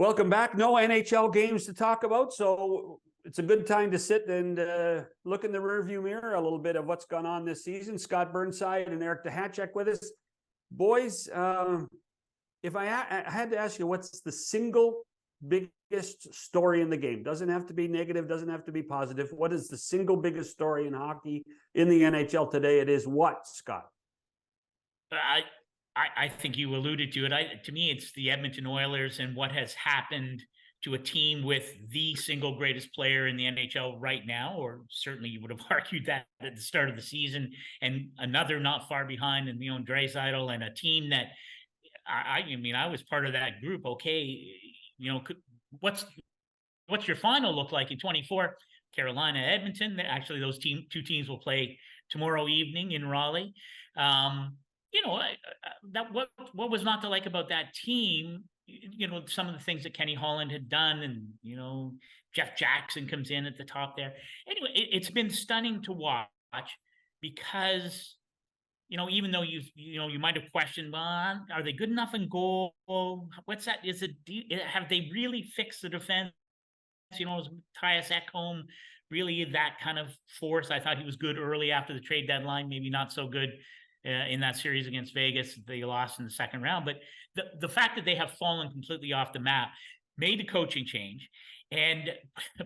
Welcome back. No NHL games to talk about, so it's a good time to sit and look in the rearview mirror a little bit of what's gone on this season. Scott Burnside and Eric Duhatschek with us. Boys, if I had to ask you, what's the single biggest story in the game? Doesn't have to be negative, doesn't have to be positive. What is the single biggest story in hockey in the NHL today? It is what, Scott? I think you alluded to it. To me, it's the Edmonton Oilers and what has happened to a team with the single greatest player in the NHL right now, or certainly you would have argued that at the start of the season, and another not far behind in Draisaitl, and a team that I mean, I was part of that group. Okay, what's your final look like in 24? Carolina, Edmonton. Actually, those two teams will play tomorrow evening in Raleigh. What was not to like about that team? Some of the things that Kenny Holland had done, and Jeff Jackson comes in at the top there. Anyway, it's been stunning to watch because even though you might have questioned, well, are they good enough in goal? What's that? Have they really fixed the defense? Is Tyus Ekholm really that kind of force? I thought he was good early after the trade deadline, maybe not so good in that series against Vegas. They lost in the second round. But the fact that they have fallen completely off the map made a coaching change. And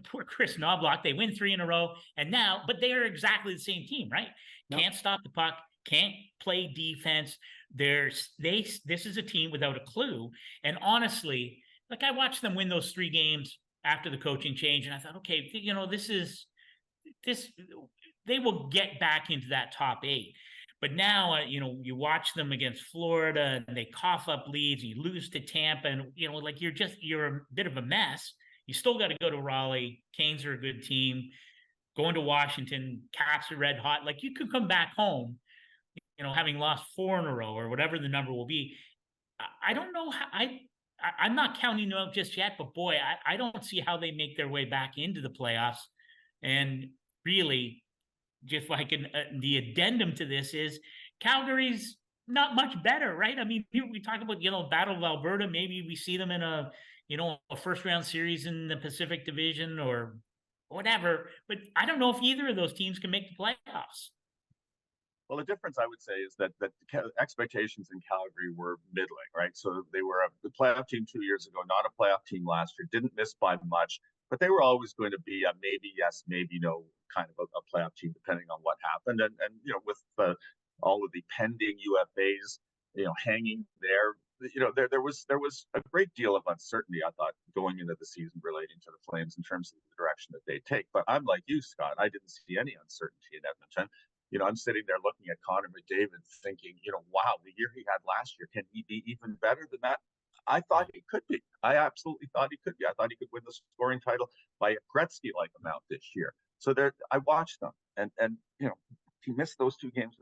poor Chris Knobloch, they win 3 in a row. And now, but they are exactly the same team, right? Nope. Can't stop the puck, can't play defense. This is a team without a clue. And honestly, I watched them win those 3 games after the coaching change, and I thought, okay, they will get back into that top 8. But now, you watch them against Florida, and they cough up leads. You lose to Tampa, and you're a bit of a mess. You still got to go to Raleigh. Canes are a good team. Going to Washington, Caps are red hot. You could come back home, having lost 4 in a row or whatever the number will be. I don't know how I'm not counting them out just yet, but boy, I don't see how they make their way back into the playoffs. And really, just the addendum to this is Calgary's not much better, right? I mean, we talk about, Battle of Alberta. Maybe we see them in a first round series in the Pacific Division or whatever. But I don't know if either of those teams can make the playoffs. Well, the difference I would say is that the expectations in Calgary were middling, right? So they were a playoff team 2 years ago, not a playoff team last year, didn't miss by much, but they were always going to be a maybe yes, maybe no kind of a playoff team, depending on what happened. And with all of the pending UFAs, hanging there, there was a great deal of uncertainty, I thought, going into the season relating to the Flames in terms of the direction that they take. But I'm like you, Scott, I didn't see any uncertainty in Edmonton. I'm sitting there looking at Connor McDavid thinking, wow, the year he had last year, can he be even better than that? I thought he could be. I absolutely thought he could be. I thought he could win the scoring title by a Gretzky-like amount this year. So I watched them, and he missed those 2 games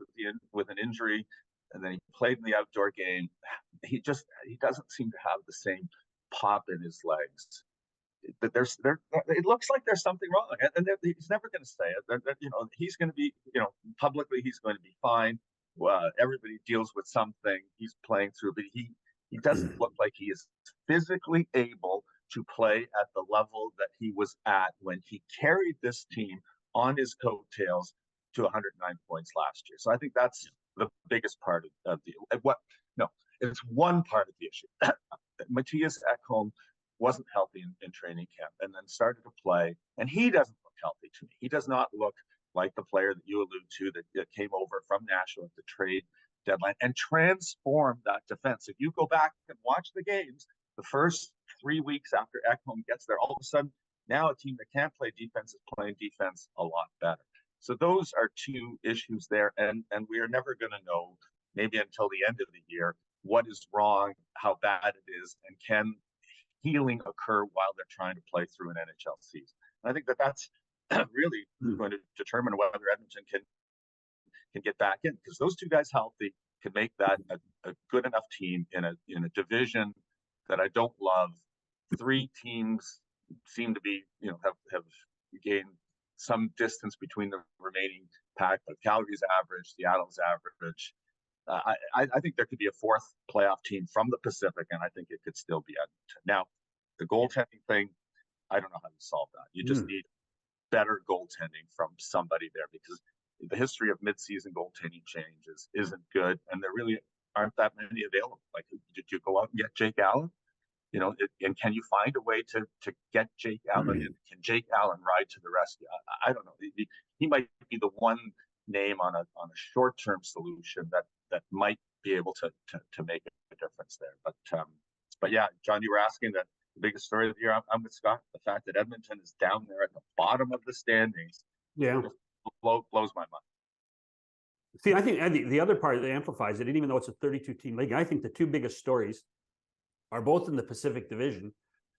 with an injury, and then he played in the outdoor game. He doesn't seem to have the same pop in his legs. That it looks like there's something wrong, and he's never going to say it. He's going to be, publicly, he's going to be fine. Everybody deals with something he's playing through, but he doesn't look like he is physically able to play at the level that he was at when he carried this team on his coattails to 109 points last year. So I think that's the biggest part of it's one part of the issue. Matthias Ekholm wasn't healthy in training camp and then started to play, and he doesn't look healthy to me. He does not look like the player that you allude to that came over from Nashville at the trade deadline and transformed that defense. If you go back and watch the games, the first 3 weeks after Ekholm gets there, all of a sudden, now a team that can't play defense is playing defense a lot better. So those are 2 issues there, and we are never going to know, maybe until the end of the year, what is wrong, how bad it is, and can healing occur while they're trying to play through an NHL season. And I think that's really going to determine whether Edmonton can get back in, because those 2 guys healthy can make that a good enough team in a division that I don't love. 3 teams seem to be, have gained some distance between the remaining pack, but Calgary's average, Seattle's average. I think there could be a 4th playoff team from the Pacific, and I think it could still be Edmonton. Now, The goaltending thing, I don't know how to solve that. You just need better goaltending from somebody there, because the history of midseason goaltending changes isn't good, and there really aren't that many available. Like, did you go out and get Jake Allen? You know, and can you find a way to get Jake Allen? And can Jake Allen ride to the rescue? I don't know. He might be the one name on a short-term solution that might be able to make a difference there. But yeah, John, you were asking that the biggest story of the year. I'm with Scott. The fact that Edmonton is down there at the bottom of the standings, just blows my mind. See, I think the other part that amplifies it, and even though it's a 32-team league, I think the two biggest stories are both in the Pacific Division,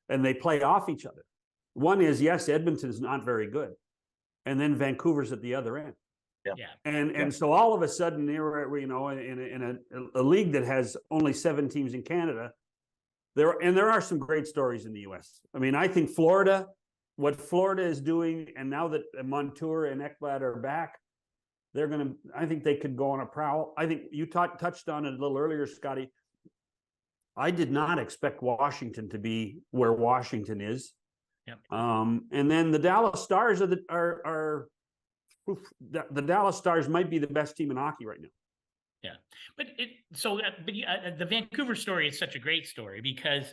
and they play off each other. One is, yes, Edmonton is not very good, and then Vancouver's at the other end. And so all of a sudden, you're, you know, in a league that has only 7 teams in Canada, there are some great stories in the U.S. I mean, I think Florida, what Florida is doing, and now that Montour and Ekblad are back, I think they could go on a prowl. I think you touched on it a little earlier, Scotty. I did not expect Washington to be where Washington is. And then the Dallas Stars the Dallas Stars might be the best team in hockey right now. But the Vancouver story is such a great story because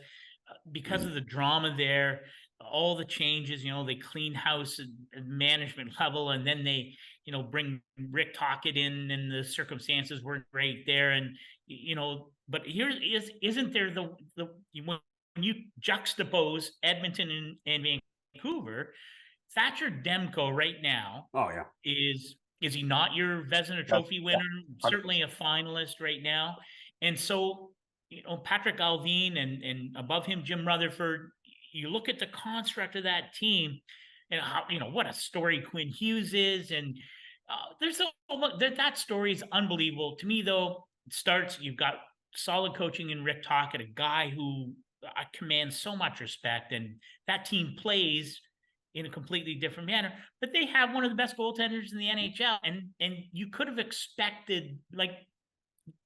of the drama there, all the changes. You know, they clean house at management level, and then they, you know, bring Rick Tocchet in, and the circumstances weren't great there. And you know, but isn't there the when you juxtapose Edmonton and Vancouver, Thatcher Demko right now, is he not your Vezina Trophy winner? Certainly a finalist right now. And so, you know, Patrick Alvin and above him, Jim Rutherford, you look at the construct of that team and how, you know, what a story Quinn Hughes is. And that story is unbelievable. To me, though, it starts, you've got solid coaching in Rick Tocchet, a guy who commands so much respect, and that team plays in a completely different manner, but they have one of the best goaltenders in the NHL, and you could have expected, like,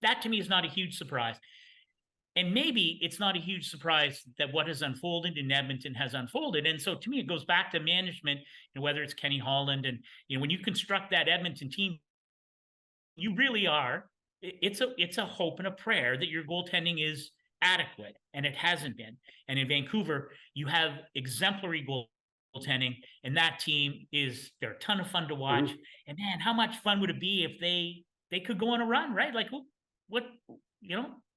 that to me is not a huge surprise. And maybe it's not a huge surprise that what has unfolded in Edmonton has unfolded. And so to me, it goes back to management, and whether it's Kenny Holland, and, you know, when you construct that Edmonton team, you really are, it's a hope and a prayer that your goaltending is adequate, and it hasn't been. And in Vancouver, you have exemplary goaltending, and that team they're a ton of fun to watch. And man, how much fun would it be if they could go on a run, right? Like, who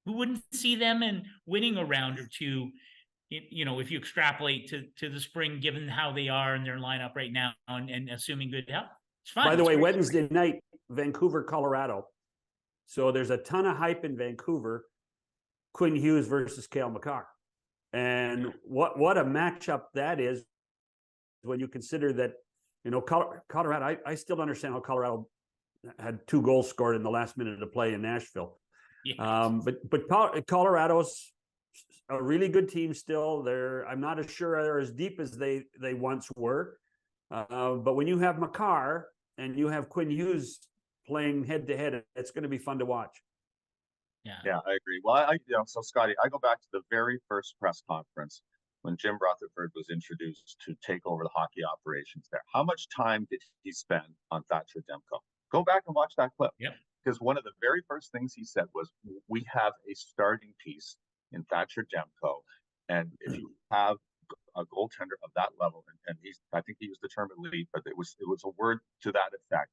wouldn't see them and winning a round or two, you know, if you extrapolate to the spring, given how they are in their lineup right now, and assuming good health. It's fun. By the way, Wednesday night, Vancouver, Colorado. So there's a ton of hype in Vancouver. Quinn Hughes versus Cale Makar. And what a matchup that is, when you consider that, you know, Colorado, I still understand how Colorado had 2 goals scored in the last minute of play in Nashville. But Colorado's a really good team still. I'm not as sure they're as deep as they once were. But when you have Makar and you have Quinn Hughes playing head to head, it's going to be fun to watch. Yeah, I agree. Well, so Scotty, I go back to the very first press conference when Jim Rutherford was introduced to take over the hockey operations there. How much time did he spend on Thatcher Demko? Go back and watch that clip. Because one of the very first things he said was, we have a starting piece in Thatcher Demko. And if you have a goaltender of that level, and I think he used the term elite, but it was a word to that effect.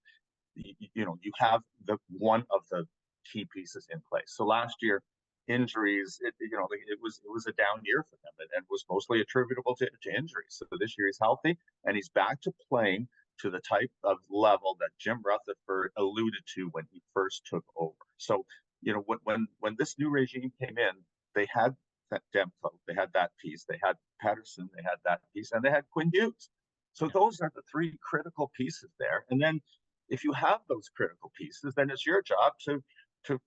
You know, you have one of the key pieces in place. So last year, injuries, it was a down year for him, and was mostly attributable to injuries. So this year he's healthy, and he's back to playing to the type of level that Jim Rutherford alluded to when he first took over. So, you know, when this new regime came in, they had that Demko, they had that piece, they had Pettersson, they had that piece, and they had Quinn Hughes. So those are the 3 critical pieces there. And then if you have those critical pieces, then it's your job to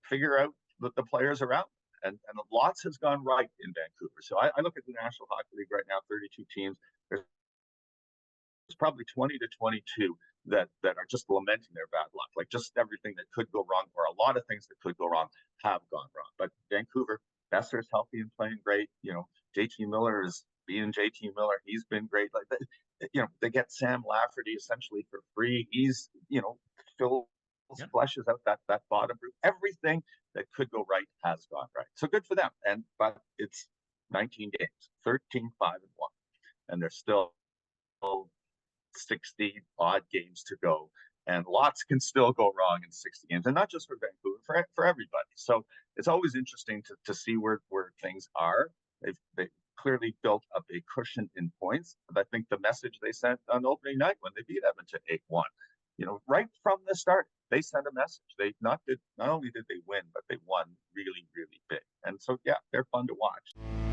figure out the players around. And lots has gone right in Vancouver. So I look at the National Hockey League right now, 32 teams. There's probably 20 to 22 that are just lamenting their bad luck. Like, just everything that could go wrong, or a lot of things that could go wrong, have gone wrong. But Vancouver, Besser's healthy and playing great. JT Miller is being JT Miller. He's been great. Like they get Sam Lafferty essentially for free. He's fills flushes out that bottom group. Everything that could go right has gone right. So good for them. But it's 19 games, 13-5-1, and there's still 60 odd games to go. And lots can still go wrong in 60 games, and not just for Vancouver, for everybody. So it's always interesting to see where things are. They clearly built up a cushion in points. But I think the message they sent on opening night when they beat Edmonton 8-1, right from the start, they sent a message. They not only did they win, but they won really, really big. And so, yeah, they're fun to watch.